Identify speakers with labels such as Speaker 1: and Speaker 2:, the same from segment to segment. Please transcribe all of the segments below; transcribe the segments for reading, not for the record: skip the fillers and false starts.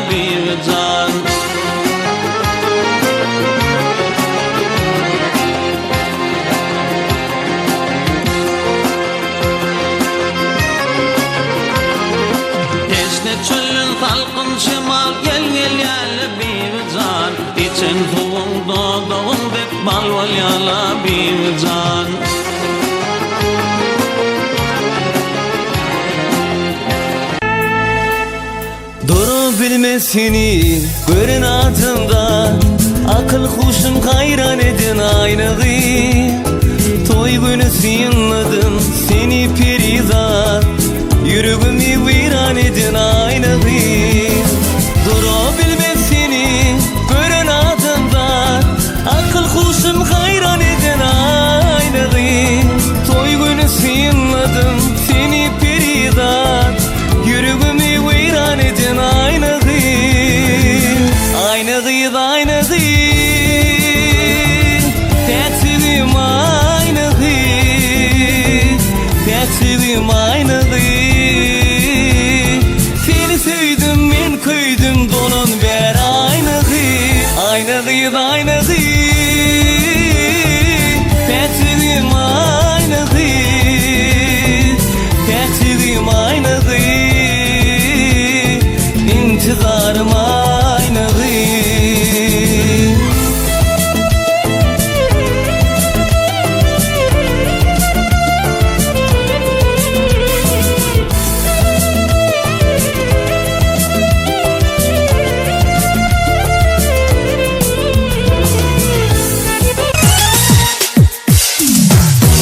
Speaker 1: bir can. Çölün salkın şimal gel yala bir can. İçen soğun doğduğun dep balval yala bir can.
Speaker 2: Doğru bilmesini görün ardımda, akıl huşum hayran edin aynağı. Toy günü sıyınladım seni perizat, yüreğimi viran edin aynağı. Duru bilmesini görün ardımda, akıl huşum hayran edin aynağı. Toy günü sıyınladım seni perizat, yüreğimi viran edin aynağı. Aynağı aynağı, dertliğim aynağı, dertliğim aynağı. Seni sevdim men köydüm donun ver aynağı. Aynağı aynağı, dertliğim aynağı, dertliğim aynağı. İntizarım aynağı.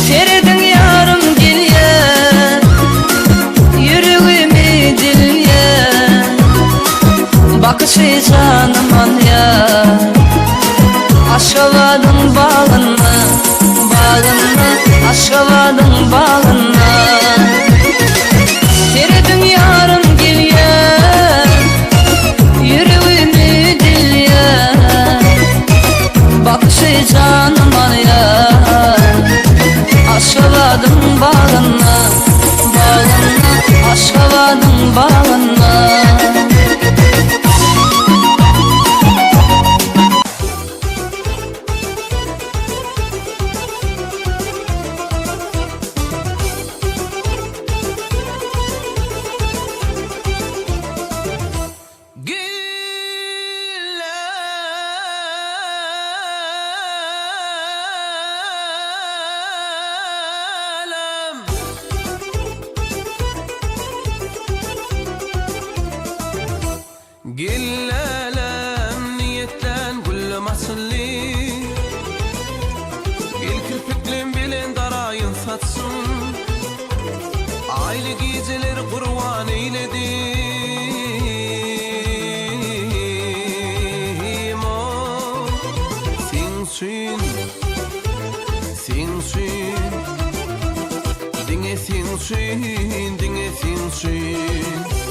Speaker 3: Feridin yarım gilye, yüreğimi dilye. Bakışı canıman ya, aşkavadın bağına, bağına, aşkavadın bağına. Feridin yarım gilye, yüreğimi dilye. Bakışı canıman ya, aşkavadın bağına, bağına, aşkavadın bağına.
Speaker 1: Gillelem niyetten güllemasınli, gel kirpiklim bilen darayın satsın. Aile geceleri kurban eyledim o. Sinsin, sinsin, dinge sinsin, dinge sinsin.